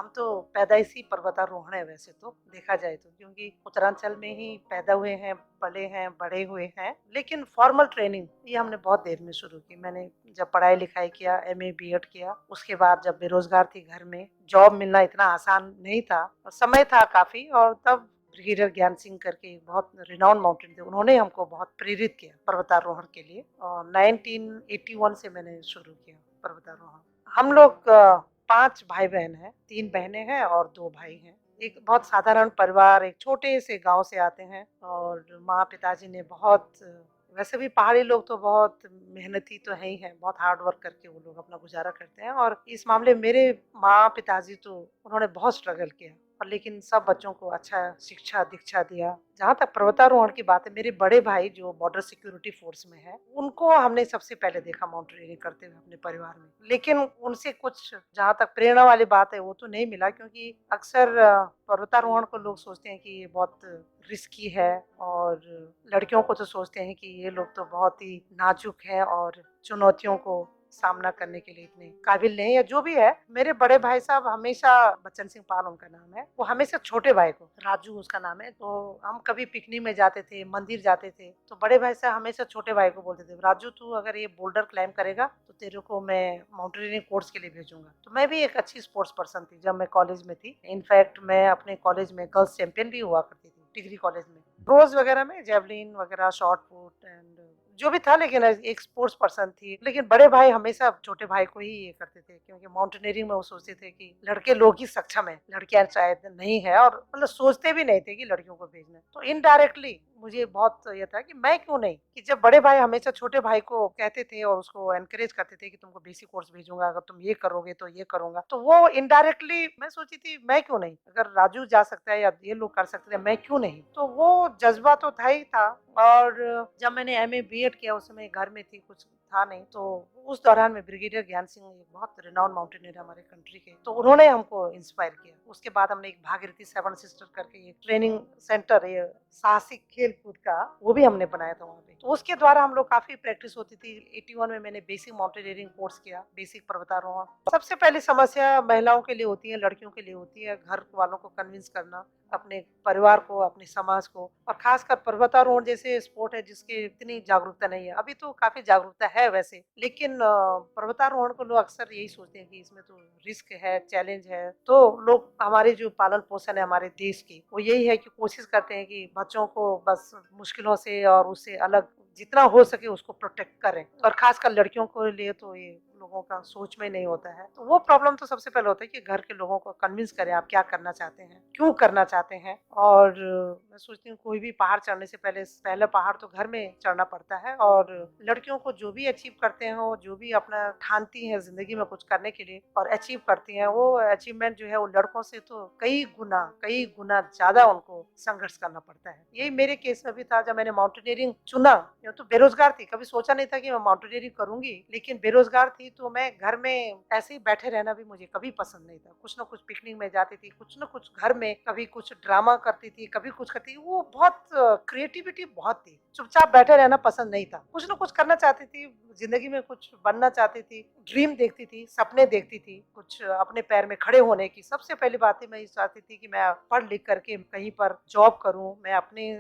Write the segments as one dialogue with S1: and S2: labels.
S1: हम तो पैदाइशी पर्वतारोहण है वैसे तो देखा जाए तो, क्योंकि उत्तरांचल में ही पैदा हुए हैं, पले हैं, बड़े हुए हैं। लेकिन फॉर्मल ट्रेनिंग ये हमने बहुत देर में शुरू की। मैंने जब पढ़ाई लिखाई किया, एमए बीएड किया, उसके बाद जब बेरोजगार थी घर में, जॉब मिलना इतना आसान नहीं था और समय था काफी, और तब ब्रिगेडियर ज्ञान सिंह करके बहुत रिनाउंड माउंटेन थे, उन्होंने हमको बहुत प्रेरित किया पर्वतारोहण के लिए, और 1981 से मैंने शुरू किया पर्वतारोहण। हम लोग 5 भाई-बहन हैं, 3 बहनें हैं और 2 भाई हैं। एक बहुत साधारण परिवार, एक छोटे से गाँव से आते हैं, और माँ-पिताजी ने बहुत, वैसे भी पहाड़ी लोग तो बहुत मेहनती तो हैं ही हैं, बहुत हार्ड वर्क करके वो लोग अपना गुज़ारा करते हैं, और इस मामले में मेरे माँ-पिताजी तो उन्होंने बहुत स्ट्रगल किया, और लेकिन सब बच्चों को अच्छा शिक्षा-दीक्षा दिया। जहाँ तक पर्वतारोहण की बात है, मेरे बड़े भाई जो बॉर्डर सिक्योरिटी फोर्स में हैं, उनको हमने सबसे पहले देखा माउंटेनियरिंग करते हुए अपने परिवार में। लेकिन उनसे कुछ जहाँ तक प्रेरणा वाली बात है वो तो नहीं मिला, क्योंकि अक्सर पर्वतारोहण को लोग सोचते हैं कि ये बहुत रिस्की है, और लड़कियों को तो सोचते हैं कि ये लोग तो बहुत ही नाजुक हैं और चुनौतियों को सामना करने के लिए इतने काबिल नहीं है। जो भी है, मेरे बड़े भाई साहब हमेशा, बच्चन सिंह पाल उनका नाम है, वो हमेशा छोटे भाई को, राजू उसका नाम है, तो हम कभी पिकनिक में जाते थे, मंदिर जाते थे, तो बड़े भाई साहब हमेशा छोटे भाई को बोलते थे, राजू तू अगर ये बोल्डर क्लाइंब करेगा तो तेरे को मैं माउंटेनियरिंग कोर्स के लिए भेजूंगा। तो मैं भी एक अच्छी स्पोर्ट्स पर्सन थी जब मैं कॉलेज में थी। इनफैक्ट मैं अपने कॉलेज में गर्ल्स चैंपियन भी हुआ करती थी, डिग्री कॉलेज में, रोज वगैरह में, जेवलिन वगैरह, शॉर्ट पुट एंड जो भी था, लेकिन एक स्पोर्ट्स पर्सन थी। लेकिन बड़े भाई हमेशा छोटे भाई को ही ये करते थे, क्योंकि माउंटेनियरिंग में वो सोचते थे कि लड़के लोग ही सक्षम है, लड़कियां शायद नहीं है, और मतलब सोचते भी नहीं थे कि लड़कियों को भेजना। तो इनडायरेक्टली मुझे बहुत ये था कि मैं क्यों नहीं, कि जब बड़े भाई हमेशा छोटे भाई को कहते थे और उसको एनकरेज करते थे कि तुमको बेसिक कोर्स भेजूंगा, अगर तुम ये करोगे तो ये करूंगा, तो वो इनडायरेक्टली मैं सोची थी मैं क्यों नहीं, अगर राजू जा सकता है या ये लोग कर सकते हैं, मैं क्यों नहीं। तो वो जज्बा तो था ही था। और जब मैंने एमए बीएड किया, उस समय घर में थी, कुछ था नहीं, तो उस दौरान में ब्रिगेडियर ज्ञान सिंह एक बहुत रिनाउंड माउंटेनियर है हमारे कंट्री के, तो उन्होंने हमको इंस्पायर किया। उसके बाद हमने एक भागीरथी सेवन सिस्टर करके एक ट्रेनिंग सेंटर, ये साहसिक खेल कूद का, वो भी हमने बनाया था वहाँ पे, तो उसके द्वारा हम लोग काफी प्रैक्टिस होती थी। 81 में मैंने बेसिक माउंटेनियरिंग कोर्स किया, बेसिक पर्वतारोहण। सबसे पहली समस्या महिलाओं के लिए होती है, लड़कियों के लिए होती है, घर वालों को कन्विंस करना, अपने परिवार को, अपने समाज को, और खासकर पर्वतारोहण जैसे स्पोर्ट है जिसकी इतनी जागरूकता नहीं है। अभी तो काफी जागरूकता है वैसे, लेकिन पर्वतारोहण को लोग अक्सर यही सोचते हैं कि इसमें तो रिस्क है, चैलेंज है। तो लोग, हमारे जो पालन पोषण है हमारे देश की, वो यही है कि कोशिश करते हैं कि बच्चों को बस मुश्किलों से और उससे अलग जितना हो सके उसको प्रोटेक्ट करें, और खासकर लड़कियों को लिए तो ये लोगों का सोच में नहीं होता है। तो वो प्रॉब्लम तो सबसे पहले होता है कि घर के लोगों को कन्विंस करें आप क्या करना चाहते हैं, क्यों करना चाहते हैं। और मैं सोचती हूँ कोई भी पहाड़ चढ़ने से पहले पहला पहाड़ तो घर में चढ़ना पड़ता है, और लड़कियों को जो भी अचीव करते हो, जो भी अपना ठानती हैं जिंदगी में कुछ करने के लिए और अचीव करती हैं, वो अचीवमेंट जो है वो लड़कों से तो कई गुना ज्यादा उनको संघर्ष करना पड़ता है। यही मेरे केस में भी था। जब मैंने माउंटेनियरिंग चुना, तो बेरोजगार थी, कभी सोचा नहीं था कि मैं माउंटेनियरिंग करूंगी, लेकिन बेरोजगार थी तो मैं घर में ऐसे ही बैठे रहना भी मुझे कभी पसंद नहीं था। कुछ ना कुछ पिकनिक में जाती थी, कुछ ना कुछ घर में, कभी कुछ ड्रामा करती थी, कभी कुछ करती थी। वो बहुत क्रिएटिविटी बहुत थी, चुपचाप बैठे रहना पसंद नहीं था, कुछ ना कुछ करना चाहती थी, जिंदगी में कुछ बनना चाहती थी, ड्रीम देखती थी, सपने देखती थी, कुछ अपने पैर में खड़े होने की। सबसे पहली बात मैं ये चाहती थी कि मैं पढ़ लिख करके कहीं पर जॉब करूं, मैं अपने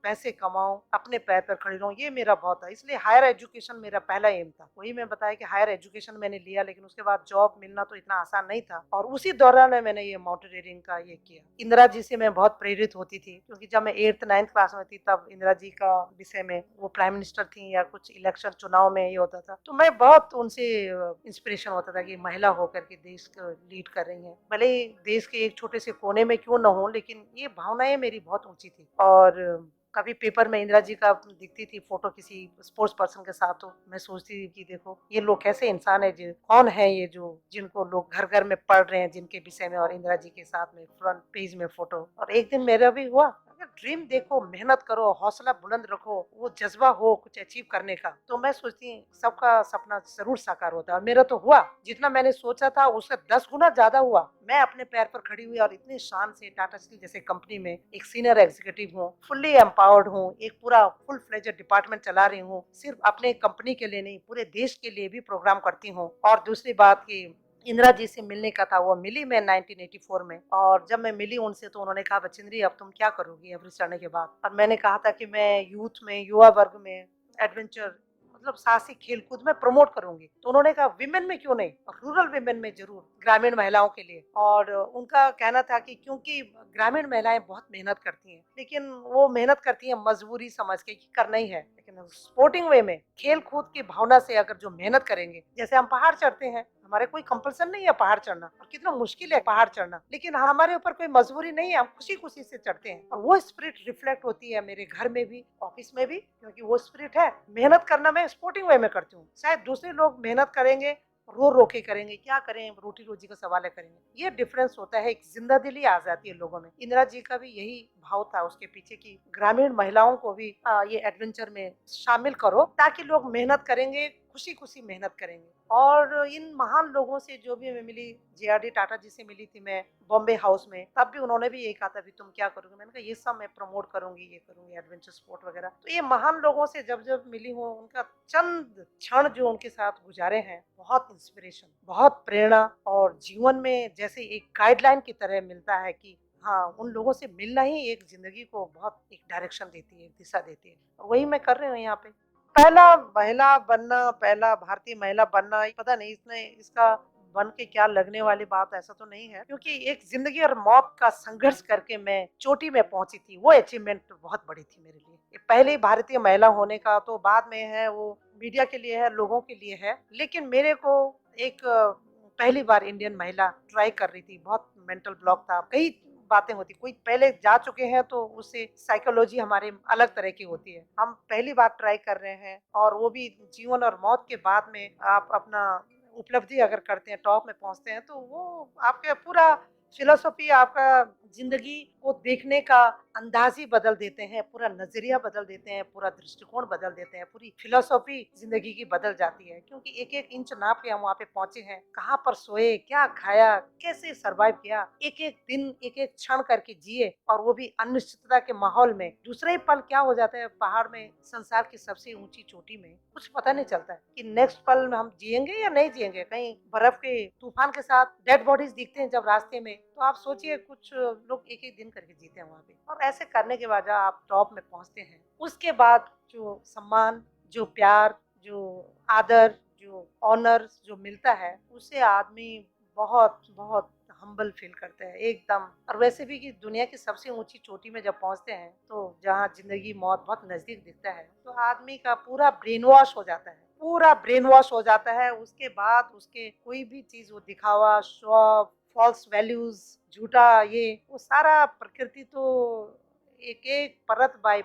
S1: पैसे कमाऊं, अपने पैर पर खड़ी रहूं, ये मेरा बहुत था। इसलिए हायर एजुकेशन मेरा पहला एम था। वही मैं बताया कि हायर एजुकेशन मैंने लिया, लेकिन उसके बाद जॉब मिलना तो इतना आसान नहीं था, और उसी दौरान मैंने ये माउंटेनियरिंग का ये किया। इंदिरा जी से मैं बहुत प्रेरित होती थी, क्योंकि जब मैं 8th 9th क्लास में थी तब इंदिरा जी का विषय में, वो प्राइम मिनिस्टर थी या कुछ इलेक्शन चुनाव में ये होता था, तो मैं बहुत उनसे इंस्पिरेशन होता था कि महिला होकर के देश को लीड कर रही हैं, भले ही देश के एक छोटे से कोने में क्यों न हो, लेकिन ये भावनाएं मेरी बहुत ऊंची थी। और कभी पेपर में इंदिरा जी का दिखती थी फोटो किसी स्पोर्ट्स पर्सन के साथ, तो मैं सोचती थी कि देखो ये लोग कैसे इंसान है, जो कौन है ये जो जिनको लोग घर घर में पढ़ रहे हैं जिनके विषय में, और इंदिरा जी के साथ में फ्रंट पेज में फोटो। और एक दिन मेरा भी हुआ, अगर ड्रीम देखो, मेहनत करो, हौसला बुलंद रखो, वो जज्बा हो कुछ अचीव करने का, तो मैं सोचती हूँ सबका सपना जरूर साकार होता है। और मेरा तो हुआ, जितना मैंने सोचा था उससे 10 गुना ज्यादा हुआ। मैं अपने पैर पर खड़ी हुई और इतनी शान से टाटा स्टील जैसे कंपनी में एक सीनियर एग्जीक्यूटिव हूँ, फुल्ली एम्पावर्ड हूँ, एक पूरा फुल फ्लेजेड डिपार्टमेंट चला रही हूँ, सिर्फ अपने कंपनी के लिए नहीं पूरे देश के लिए भी प्रोग्राम करती हूँ। और दूसरी बात की इंदिरा जी से मिलने का था, वो मिली मैं 1984 में। और जब मैं मिली उनसे तो उन्होंने कहा, बछेंद्री अब तुम क्या करोगी एवरेस्ट चढ़ने के बाद? और मैंने कहा था कि मैं यूथ में, युवा वर्ग में एडवेंचर मतलब साहसिक खेलकूद में प्रमोट करूंगी। तो उन्होंने कहा विमेन में क्यों नहीं, रूरल विमेन में जरूर, ग्रामीण महिलाओं के लिए। और उनका कहना था कि क्योंकि ग्रामीण महिलाएं बहुत मेहनत करती हैं, लेकिन वो मेहनत करती हैं मजबूरी समझ के कि करना ही है, लेकिन स्पोर्टिंग वे में खेल कूद की भावना से अगर जो मेहनत करेंगे, जैसे हम पहाड़ चढ़ते हैं, हमारे कोई कंपल्सन नहीं है पहाड़ चढ़ना, और कितना मुश्किल है पहाड़ चढ़ना, लेकिन हमारे ऊपर कोई मजबूरी नहीं है, हम खुशी खुशी से चढ़ते हैं। और वो स्पिरिट रिफ्लेक्ट होती है मेरे घर में भी, ऑफिस में भी, क्योंकि वो स्पिरिट है। मेहनत करना मैं स्पोर्टिंग वे में करती हूँ, शायद दूसरे लोग मेहनत करेंगे, रो रो के करेंगे, क्या करें, रोटी रोजी का सवाल है, करेंगे। ये डिफरेंस होता है, एक जिंदा दिली आ जाती है लोगों में। इंदिरा जी का भी यही भाव था उसके पीछे की ग्रामीण महिलाओं को भी ये एडवेंचर में शामिल करो, ताकि लोग मेहनत करेंगे, खुशी खुशी मेहनत करेंगे। और इन महान लोगों से जो भी मैं मिली, जेआरडी टाटा जी से मिली थी मैं बॉम्बे हाउस में, तब भी उन्होंने भी यही कहा था, भी तुम क्या करोगे? मैंने कहा ये सब मैं प्रमोट करूंगी, ये करूंगी, एडवेंचर स्पोर्ट वगैरह। तो ये महान लोगों से जब जब मिली हूँ, उनका चंद क्षण जो उनके साथ गुजारे हैं, बहुत इंस्पिरेशन, बहुत प्रेरणा, और जीवन में जैसे एक गाइडलाइन की तरह मिलता है कि हाँ, उन लोगों से मिलना ही एक जिंदगी को बहुत एक डायरेक्शन देती है, एक दिशा देती है। वही मैं कर रही हूँ यहाँ पे। पहला महिला बनना, पहला भारतीय महिला बनना, पता नहीं इसने इसका बन के क्या लगने वाली बात, ऐसा तो नहीं है, क्योंकि एक जिंदगी और मौत का संघर्ष करके मैं चोटी में पहुंची थी। वो अचीवमेंट बहुत बड़ी थी मेरे लिए। ये पहली भारतीय महिला होने का तो बाद में है, वो मीडिया के लिए है, लोगों के लिए है, लेकिन मेरे को एक पहली बार इंडियन महिला ट्राई कर रही थी। बहुत मेंटल ब्लॉक था, कई बातें होती, कोई पहले जा चुके हैं तो उससे साइकोलॉजी हमारे अलग तरह की होती है। हम पहली बार ट्राई कर रहे हैं, और वो भी जीवन और मौत के बाद में आप अपना उपलब्धि अगर करते हैं, टॉप में पहुंचते हैं, तो वो आपके पूरा फिलोसफी, आपका जिंदगी को देखने का अंदाज ही बदल देते हैं, पूरा नजरिया बदल देते हैं, पूरा दृष्टिकोण बदल देते हैं, पूरी फिलोसफी जिंदगी की बदल जाती है। क्योंकि एक एक इंच नाप के हम वहाँ पे पहुंचे हैं, कहाँ पर सोए, क्या खाया, कैसे सरवाइव किया, एक एक दिन, एक एक क्षण करके जिए, और वो भी अनिश्चितता के माहौल में। दूसरे ही पल क्या हो जाता है पहाड़ में, संसार की सबसे ऊंची चोटी में, कुछ पता नहीं चलता है कि नेक्स्ट पल में हम जिएंगे या नहीं जिएंगे। कहीं बर्फ के तूफान के साथ डेड बॉडीज दिखते हैं जब रास्ते में, तो आप सोचिए कुछ लोग एक एक दिन करके जीते हैं वहाँ पे। और ऐसे करने के बाद जब आप टॉप में पहुंचते हैं, उसके बाद जो सम्मान, जो प्यार, जो आदर, जो ऑनर जो मिलता है, उससे आदमी बहुत बहुत हम्बल फील करते हैं एकदम। और वैसे भी कि दुनिया की सबसे ऊंची चोटी में जब पहुंचते हैं, तो जहाँ जिंदगी मौत बहुत नजदीक दिखता है, तो आदमी का पूरा ब्रेन वॉश हो जाता है, पूरा ब्रेन वॉश हो जाता है। उसके बाद उसके कोई भी चीज, वो दिखावा, शो, फॉल्स वैल्यूज, झूठा, ये वो सारा प्रकृति तो एक एक परत बाय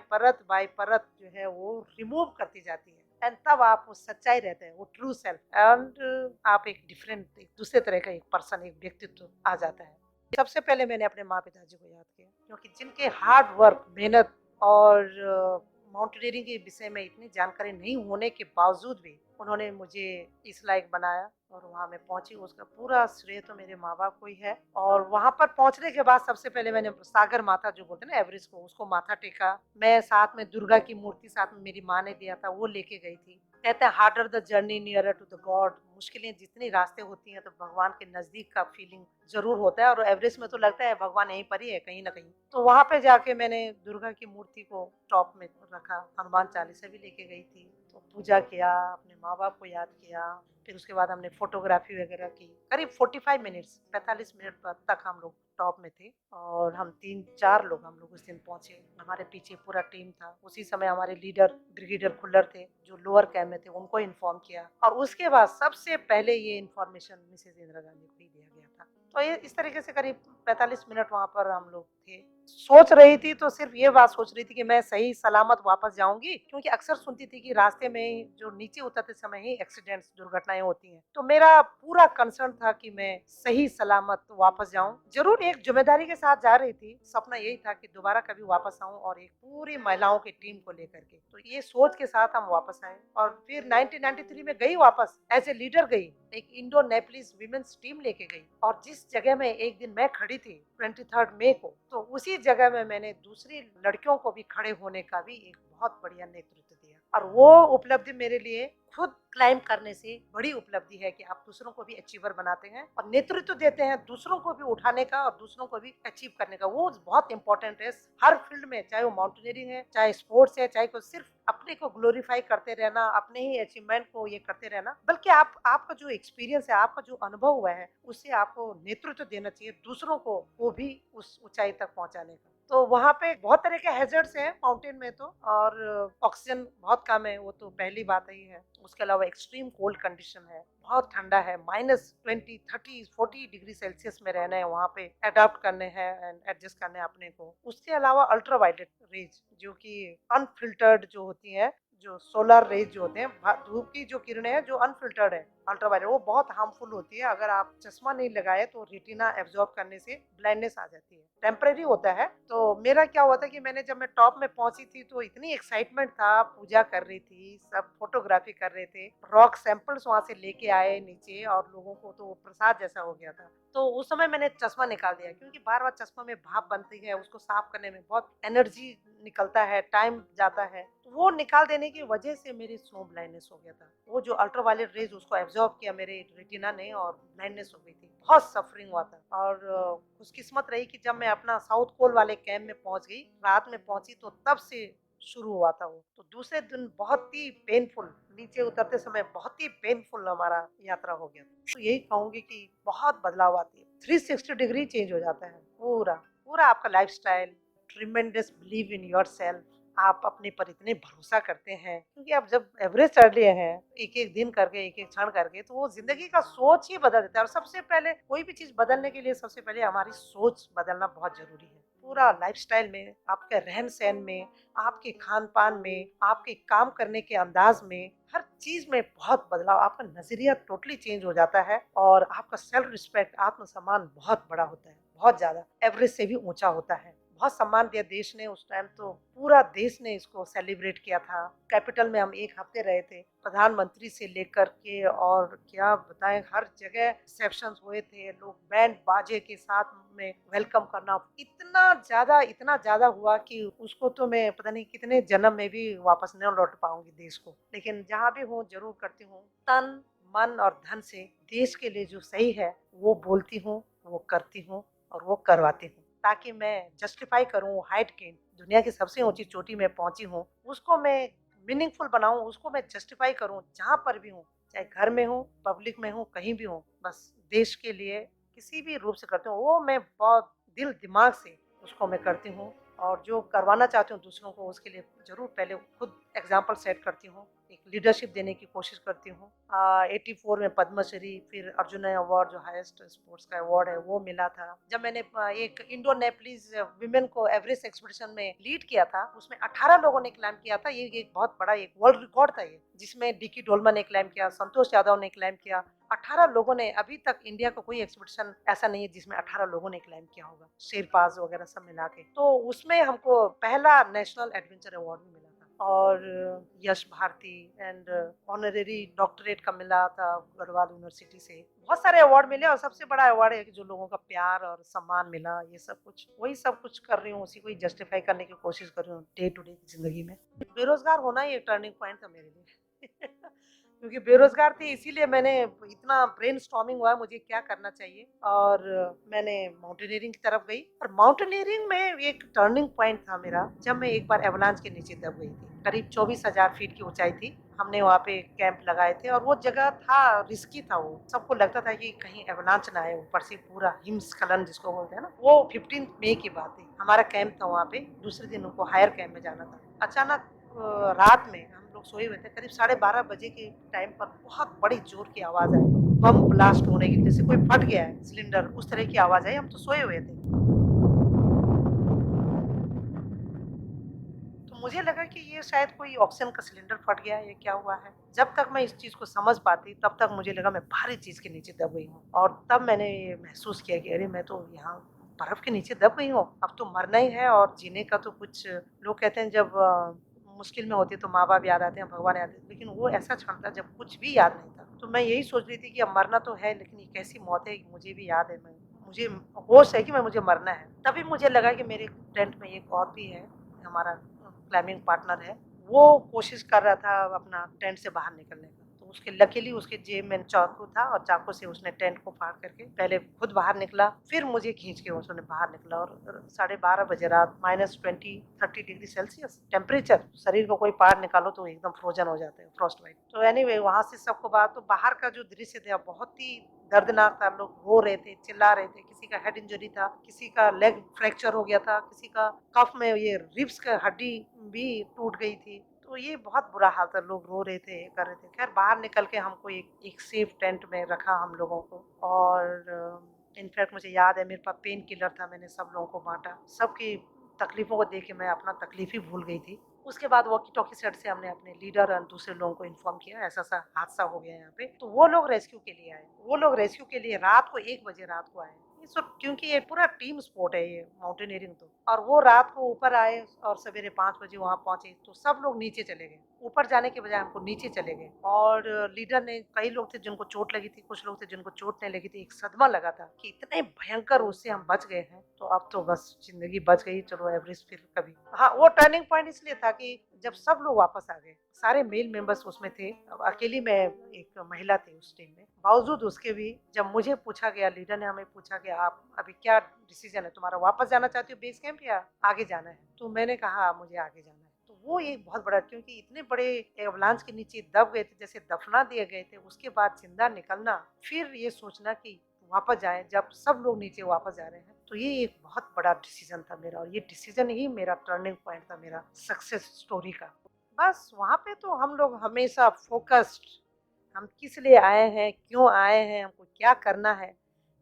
S1: परत जो है वो रिमूव करती जाती है। एंड तब आप वो सच्चाई रहते हैं, वो ट्रू सेल्फ, एंड आप एक डिफरेंट, एक दूसरे तरह का एक पर्सन, एक व्यक्तित्व आ जाता है। सबसे पहले मैंने अपने माँ पिताजी को याद किया, क्योंकि जिनके हार्ड वर्क, मेहनत और माउंटेनियरिंग के विषय में इतनी जानकारी नहीं होने के बावजूद भी उन्होंने मुझे इस लायक बनाया, और वहाँ मैं पहुंची, उसका पूरा श्रेय तो मेरे माँ बाप को ही है। और वहाँ पर पहुंचने के बाद सबसे पहले मैंने सागर माथा जो बोलते हैं ना, एवरेस्ट को, उसको माथा टेका। मैं साथ में दुर्गा की मूर्ति साथ में मेरी माँ ने दिया था, वो लेके गई थी। कहते हैं harder the journey nearer to the god, मुश्किलें जितनी रास्ते होती हैं तो भगवान के नजदीक का फीलिंग जरूर होता है। और एवरेस्ट में तो लगता है भगवान यहीं पर ही है, कहीं ना कहीं। तो वहां पे जाके मैंने दुर्गा की मूर्ति को टॉप में रखा, हनुमान चालीसा भी लेके गई थी, तो पूजा किया, अपने माँ बाप को याद किया। फिर उसके बाद हमने फोटोग्राफी वगैरह की। करीब 45 मिनट्स, 45 मिनट तक हम लोग टॉप में थे, और हम 3-4 लोग हम लोग उस दिन पहुंचे। हमारे पीछे पूरा टीम था। उसी समय हमारे लीडर ब्रिगेडियर खुल्लर थे, जो लोअर कैम्प में थे, उनको इन्फॉर्म किया। और उसके बाद सबसे पहले ये इन्फॉर्मेशन मिसेज इंदिरा गांधी को ही दिया गया था। तो ये इस तरीके से करीब 45 मिनट वहां पर हम लोग थे। सोच रही थी तो सिर्फ ये बात सोच रही थी कि मैं सही सलामत वापस जाऊंगी, क्योंकि अक्सर सुनती थी कि रास्ते में ही जो नीचे उतरते समय ही एक्सीडेंट्स, दुर्घटनाएं होती हैं। तो मेरा पूरा कंसर्न था कि मैं सही सलामत वापस जाऊं। जरूर एक जिम्मेदारी के साथ जा रही थी, सपना यही था कि दोबारा कभी वापस आऊं, और एक पूरी महिलाओं की टीम को लेकर के। तो ये सोच के साथ हम वापस आए, और फिर 1993 में गई वापस, एज ए लीडर गई, एक इंडो नेपलिस विमेन्स टीम लेके गई। और जिस जगह में एक दिन मैं खड़ी थी 23 मई को, तो उसी जगह में मैंने दूसरी लड़कियों को भी खड़े होने का भी एक बहुत बढ़िया नेतृत्व दिया। और वो उपलब्धि मेरे लिए खुद क्लाइंब करने से बड़ी उपलब्धि है कि आप दूसरों को भी अचीवर बनाते हैं और नेतृत्व देते हैं दूसरों को भी उठाने का और दूसरों को भी अचीव करने का। वो बहुत इंपॉर्टेंट है हर फील्ड में, चाहे वो माउंटेनियरिंग है, चाहे स्पोर्ट्स है, चाहे कोई सिर्फ अपने को ग्लोरीफाई करते रहना, अपने ही अचीवमेंट को ये करते रहना, बल्कि आप आपका जो एक्सपीरियंस है, आपका जो अनुभव हुआ है, उससे आपको नेतृत्व देना चाहिए दूसरों को भी उस ऊंचाई तक पहुंचाने का। तो वहाँ पे बहुत तरह के हैजर्ड्स हैं माउंटेन में तो, और ऑक्सीजन बहुत कम है, वो तो पहली बात ही है। उसके अलावा एक्सट्रीम कोल्ड कंडीशन है, बहुत ठंडा है, -20, 30, 40 डिग्री सेल्सियस में रहना है, वहाँ पे अडॉप्ट करने हैं एंड एडजस्ट करने हैं अपने को। उसके अलावा अल्ट्रावायलेट रेज जो कि अनफिल्टर्ड जो होती है, जो सोलर रेज जो होते हैं, धूप की जो किरणें हैं जो अनफिल्टर्ड है, अल्ट्रावायलेट, वो बहुत हार्मफुल होती है। अगर आप चश्मा नहीं लगाए तो रेटिना एब्जॉर्ब करने से ब्लाइंडनेस आ जाती है। टेम्परेरी होता है। तो मेरा क्या हुआ था कि मैंने जब मैं टॉप में पहुंची थी तो इतनी एक्साइटमेंट था, पूजा कर रही थी, सब फोटोग्राफी कर रहे थे, रॉक सैंपल्स वहां से लेके आए नीचे और लोगों को तो प्रसाद जैसा हो गया था। तो उस समय मैंने चश्मा निकाल दिया, क्योंकि बार बार चश्मा में भाप बनती है, उसको साफ करने में बहुत एनर्जी निकलता है, टाइम जाता है। तो वो निकाल देने की वजह से मेरी स्नो ब्लाइंडनेस हो गया था। वो जो अल्ट्रावायलेट रेज उसको एब्जॉर्ब किया मेरे रेटिना ने और ब्लाइंडनेस हो गई थी, बहुत सफरिंग हुआ था। और खुशकिस्मत रही कि जब मैं अपना साउथ पोल वाले कैंप में पहुंच गई, रात में पहुंची, तो तब से शुरू हुआ था वो। तो दूसरे दिन बहुत ही पेनफुल, नीचे उतरते समय बहुत ही पेनफुल हमारा यात्रा हो गया। तो यही कहूंगी कि बहुत बदलाव आती है, 360 डिग्री चेंज हो जाता है पूरा पूरा आपका lifestyle. Tremendous believe in yourself, आप अपने पर इतने भरोसा करते हैं, क्योंकि आप जब एवरेस्ट चढ़ लिए हैं एक एक दिन करके, एक एक क्षण करके, तो वो जिंदगी का सोच ही बदल देता है। और सबसे पहले कोई भी चीज बदलने के लिए सबसे पहले हमारी सोच बदलना बहुत जरूरी है। पूरा लाइफस्टाइल में, आपके रहन सहन में, आपके खान पान में, आपके काम करने के अंदाज में, हर चीज में बहुत बदलाव, आपका नजरिया टोटली चेंज हो जाता है और आपका सेल्फ रिस्पेक्ट, आत्मसम्मान बहुत बड़ा होता है, बहुत ज्यादा, एवरेज से भी ऊंचा होता है। बहुत सम्मान दिया देश ने उस टाइम, तो पूरा देश ने इसको सेलिब्रेट किया था। कैपिटल में हम एक हफ्ते रहे थे, प्रधानमंत्री से लेकर के, और क्या बताएं, हर जगह रिसेप्शन हुए थे, लोग बैंड बाजे के साथ में वेलकम करना, इतना ज्यादा हुआ कि उसको तो मैं पता नहीं कितने जन्म में भी वापस नहीं लौट पाऊंगी देश को। लेकिन जहाँ भी हूँ जरूर करती हूँ, तन मन और धन से देश के लिए जो सही है वो बोलती हूँ, वो करती हूँ और वो करवाती हूँ, ताकि मैं जस्टिफाई करूँ हाइट के, दुनिया की सबसे ऊंची चोटी में पहुंची हूँ, उसको मैं मीनिंगफुल बनाऊं, उसको मैं जस्टिफाई करूं जहां पर भी हूँ, चाहे घर में हूँ, पब्लिक में हूँ, कहीं भी हूँ, बस देश के लिए किसी भी रूप से करती हूँ, वो मैं बहुत दिल दिमाग से उसको मैं करती हूँ। और जो करवाना चाहती हूँ दूसरों को, उसके लिए जरूर पहले खुद एग्जाम्पल सेट करती हूँ, एक लीडरशिप देने की कोशिश करती हूँ। 84 में पद्मश्री, फिर अर्जुन अवार्ड जो हाईएस्ट स्पोर्ट्स का अवार्ड है वो मिला था। जब मैंने एक इंडो नेपलीज विमेन को एवरेस्ट एक्सपीडिशन में लीड किया था, उसमें 18 लोगों ने क्लाइम किया था, ये एक बहुत बड़ा एक वर्ल्ड रिकॉर्ड था ये, जिसमें डिकी डोलमा ने क्लाइम किया, संतोष यादव ने क्लाइम किया, 18 लोगों ने। अभी तक इंडिया का कोई एक्सपीडिशन ऐसा नहीं है जिसमें 18 लोगों ने क्लाइम किया होगा, शेरपाज वगैरह सब मिला के। तो उसमें हमको पहला नेशनल एडवेंचर अवार्ड भी मिला था। और यश भारती एंड ऑनरेरी डॉक्टरेट का मिला था गढ़वाल यूनिवर्सिटी से। बहुत सारे अवार्ड मिले, और सबसे बड़ा अवार्ड है कि जो लोगों का प्यार और सम्मान मिला, ये सब कुछ, वही सब कुछ कर रही हूँ, उसी को जस्टिफाई करने की कोशिश कर रही हूँ डे टू डे की जिंदगी में। बेरोजगार होना ही एक टर्निंग पॉइंट था मेरे लिए क्योंकि बेरोजगार थी, इसीलिए मैंने इतना ब्रेन स्टॉर्मिंग हुआ मुझे क्या करना चाहिए, और मैंने माउंटेनियरिंग की तरफ गई। और माउंटेनियरिंग में एक टर्निंग पॉइंट था मेरा, जब मैं एक बार एवलांच के नीचे दब गई थी। करीब 24,000 फीट की ऊंचाई थी, हमने वहाँ पे कैंप लगाए थे, और वो जगह था, रिस्की था, वो सबको लगता था कि कहीं एवलांच ना आए, ऊपर से पूरा हिमस्खलन जिसको बोलते हैं ना। वो 15 मई की बात है, हमारा कैंप था वहाँ पे, दूसरे दिन उनको हायर कैंप में जाना था। अचानक रात में हम लोग सोए हुए थे, करीब 12:30 बजे के टाइम पर बहुत बड़ी जोर की आवाज आई, बम ब्लास्ट होने की, जैसे कोई फट गया है सिलेंडर, उस तरह की आवाज आई। हम तो सोए हुए थे, तो मुझे लगा कि ये शायद कोई ऑक्सीजन का सिलेंडर फट गया है, ये क्या हुआ है। जब तक मैं इस चीज को समझ पाती, तब तक मुझे लगा मैं भारी चीज के नीचे दब गई हूँ, और तब मैंने ये महसूस किया कि अरे मैं तो यहाँ बर्फ के नीचे दब गई हूँ, अब तो मरना ही है, और जीने का तो कुछ, लोग कहते हैं जब मुश्किल में होती है तो माँ बाप याद आते हैं, भगवान याद आते हैं, लेकिन वो ऐसा क्षण था जब कुछ भी याद नहीं था। तो मैं यही सोच रही थी कि अब मरना तो है, लेकिन ये कैसी मौत है कि मुझे भी याद है, मैं, मुझे होश है कि मैं, मुझे मरना है। तभी मुझे लगा कि मेरे टेंट में एक और भी है, हमारा क्लाइंबिंग पार्टनर है, वो कोशिश कर रहा था अपना टेंट से बाहर निकलने का। तो उसके लकीली उसके जेब में चाकू था और चाकू से उसने टेंट को फाड़ करके पहले खुद बाहर निकला, फिर मुझे खींच के उसने बाहर निकला और 12:30 बजे रात -20-30 डिग्री सेल्सियस टेम्परेचर, शरीर को कोई पार निकालो तो एकदम फ्रोजन हो जाते हैं, फ्रॉस्ट बाइट। तो एनीवे वहाँ से सबको बात तो बाहर का जो दृश्य था बहुत ही दर्दनाक था। लोग रो रहे थे, चिल्ला रहे थे, किसी का हेड इंजरी था, किसी का लेग फ्रैक्चर हो गया था, किसी का कफ में ये रिब्स का हड्डी भी टूट गई थी। तो ये बहुत बुरा हाल था, लोग रो रहे थे, कर रहे थे। खैर बाहर निकल के हमको एक सेफ टेंट में रखा हम लोगों को और इनफैक्ट मुझे याद है मेरे पास पेन किलर था, मैंने सब लोगों को बाँटा। सबकी तकलीफ़ों को देख के मैं अपना तकलीफ़ ही भूल गई थी। उसके बाद वॉकी-टॉकी सेट से हमने अपने लीडर और दूसरे लोगों को इन्फॉर्म किया ऐसा-ऐसा हादसा हो गया है यहाँ पे। तो वो लोग रेस्क्यू के लिए आए। वो लोग रेस्क्यू के लिए रात को 1 बजे रात को आए। ये सब क्योंकि ये पूरा टीम स्पोर्ट है ये माउंटेनियरिंग तो। और वो रात को ऊपर आए और सवेरे 5 बजे वहाँ पहुँचे, तो सब लोग नीचे चले गए। ऊपर जाने के बजाय हमको नीचे चले गए और लीडर ने कई लोग थे जिनको चोट लगी थी, कुछ लोग थे जिनको चोट नहीं लगी थी। एक सदमा लगा था कि इतने भयंकर उससे हम बच गए हैं, तो अब तो बस ज़िंदगी बच गई, चलो एवरेस्ट फिर कभी। हाँ, वो टर्निंग पॉइंट इसलिए था कि जब सब लोग वापस आ गए, सारे मेल मेंबर्स उसमें थे, अब अकेली मैं एक महिला थी उस टीम में। बावजूद उसके भी जब मुझे पूछा गया, लीडर ने हमें पूछा कि आप अभी क्या डिसीजन है तुम्हारा, वापस जाना चाहती हो बेस कैंप या आगे जाना है? तो मैंने कहा मुझे आगे जाना है। तो वो एक बहुत बड़ा, क्योंकि इतने बड़े एवलांच के नीचे दब गए थे, जैसे दफना दिए गए थे, उसके बाद जिंदा निकलना, फिर ये सोचना कि वापस जाएँ जब सब लोग नीचे वापस जा रहे हैं। तो ये एक बहुत बड़ा डिसीजन था मेरा और ये डिसीजन ही मेरा टर्निंग पॉइंट था मेरा सक्सेस स्टोरी का। बस वहाँ पे तो हम लोग हमेशा फ़ोकस्ड, हम किस लिए आए हैं, क्यों आए हैं, हमको क्या करना है,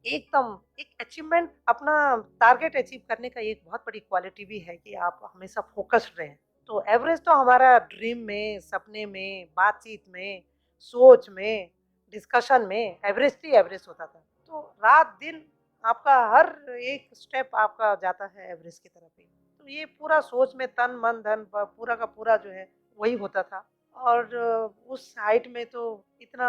S1: एकदम एक अचीवमेंट, अपना टारगेट अचीव करने का एक बहुत बड़ी क्वालिटी भी है कि आप हमेशा फ़ोकस्ड रहें। तो एवरेस्ट तो हमारा ड्रीम में, सपने में, बातचीत में, सोच में, डिस्कशन में एवरेस्ट ही एवरेस्ट होता था। तो रात-दिन आपका हर एक स्टेप आपका जाता है एवरेस्ट की तरफ ही। तो ये पूरा सोच में तन, मन, धन पूरा का पूरा जो है वही होता था। और उस हाइट में तो इतना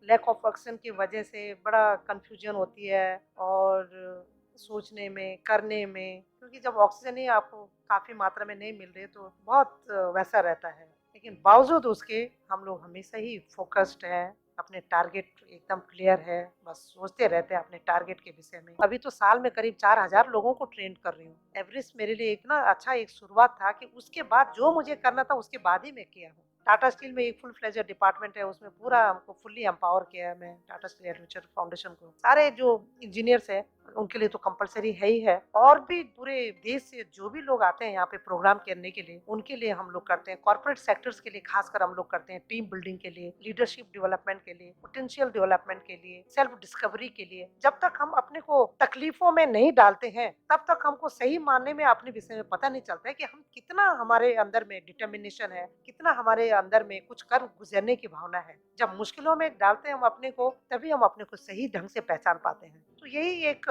S1: लैक ऑफ ऑक्सीजन की वजह से बड़ा कन्फ्यूजन होती है और सोचने में, करने में, क्योंकि जब ऑक्सीजन ही आपको काफ़ी मात्रा में नहीं मिल रही है तो बहुत वैसा रहता है। लेकिन बावजूद उसके हम लोग हमेशा ही फ़ोकस्ड हैं, अपने टारगेट एकदम क्लियर है, बस सोचते रहते हैं अपने टारगेट के विषय में। अभी तो साल में करीब 4000 लोगों को ट्रेन कर रही हूँ। एवरेस्ट मेरे लिए इतना अच्छा एक शुरुआत था कि उसके बाद जो मुझे करना था उसके बाद ही मैं किया हूँ। टाटा स्टील में एक फुल फ्लेजेड डिपार्टमेंट है, उसमें पूरा हमको फुल्ली एम्पावर किया है मैं टाटा स्टील एडवेंचर फाउंडेशन को। सारे जो इंजीनियर्स हैं उनके लिए तो कंपल्सरी है ही है, और भी पूरे देश से जो भी लोग आते हैं यहाँ पे प्रोग्राम करने के लिए, उनके लिए हम लोग करते हैं। कॉर्पोरेट सेक्टर्स के लिए खासकर हम लोग करते हैं, टीम बिल्डिंग के लिए, लीडरशिप डेवलपमेंट के लिए, पोटेंशियल डेवलपमेंट के लिए, सेल्फ डिस्कवरी के लिए। जब तक हम अपने को तकलीफों में नहीं डालते हैं, तब तक हमको सही मायने में अपने विषय में पता नहीं चलता है कि हम कितना, हमारे अंदर में डिटर्मिनेशन है, कितना हमारे अंदर में कुछ कर गुजरने की भावना है। जब मुश्किलों में डालते हैं हम अपने को, तभी हम अपने को सही ढंग से पहचान पाते हैं। तो यही एक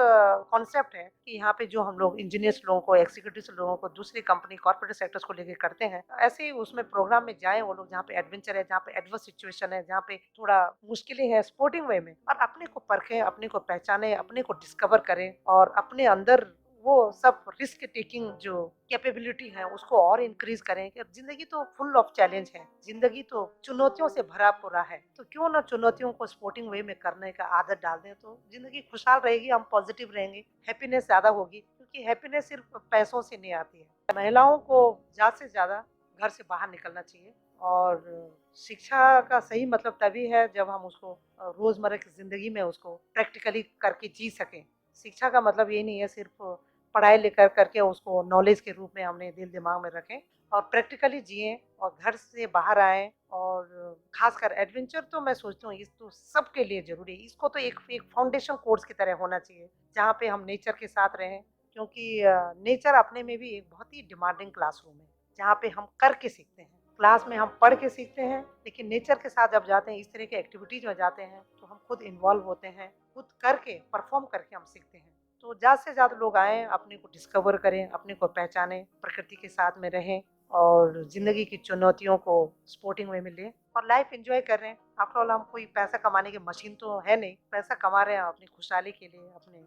S1: कॉन्सेप्ट है कि यहाँ पे जो हम लोग इंजीनियर्स लोगों को, एग्जीक्यूटिव्स लोगों को, दूसरी कंपनी कॉर्पोरेट सेक्टर्स को लेके करते हैं, ऐसे ही उसमें प्रोग्राम में जाएँ वो लोग जहाँ पे एडवेंचर है, जहाँ पे एडवर्स सिचुएशन है, जहाँ पे थोड़ा मुश्किलें हैं, स्पोर्टिंग वे में, और अपने को परखें, अपने को पहचानें, अपने को डिस्कवर करें और अपने अंदर वो सब रिस्क टेकिंग जो कैपेबिलिटी है उसको और इंक्रीज करें कि जिंदगी तो फुल ऑफ चैलेंज है, जिंदगी तो चुनौतियों से भरा पूरा है, तो क्यों ना चुनौतियों को स्पोर्टिंग वे में करने का आदत डाल दें, तो जिंदगी खुशहाल रहेगी, हम पॉजिटिव रहेंगे, हैप्पीनेस ज्यादा होगी, क्योंकि हैप्पीनेस सिर्फ पैसों से नहीं आती है। महिलाओं को ज्यादा से ज्यादा घर से बाहर निकलना चाहिए और शिक्षा का सही मतलब तभी है जब हम उसको रोजमर्रा की जिंदगी में उसको प्रैक्टिकली करके जी सकें। शिक्षा का मतलब ये नहीं है सिर्फ पढ़ाई लिखा करके उसको नॉलेज के रूप में हमने दिल दिमाग में रखें, और प्रैक्टिकली जिएँ और घर से बाहर आएँ, और खासकर एडवेंचर तो मैं सोचती हूँ इस तो सबके लिए ज़रूरी है। इसको तो एक एक फाउंडेशन कोर्स की तरह होना चाहिए, जहाँ पे हम नेचर के साथ रहें, क्योंकि नेचर अपने में भी एक बहुत ही डिमांडिंग क्लासरूम है, जहाँ पे हम करके सीखते हैं। क्लास में हम पढ़ के सीखते हैं, लेकिन नेचर के साथ जब जाते हैं, इस तरह के एक्टिविटीज़ में जाते हैं, तो हम खुद इन्वॉल्व होते हैं, खुद करके, परफ़ॉर्म करके हम सीखते हैं। तो ज़्यादा से ज़्यादा लोग आएँ, अपने को डिस्कवर करें, अपने को पहचानें, प्रकृति के साथ में रहें और ज़िंदगी की चुनौतियों को स्पोर्टिंग वे में लें और लाइफ़ एन्जॉय कर रहे हैं। आफ्टर ऑल हम कोई पैसा कमाने की मशीन तो है नहीं, पैसा कमा रहे हैं अपनी खुशहाली के लिए, अपने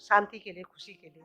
S1: शांति के लिए, खुशी के लिए।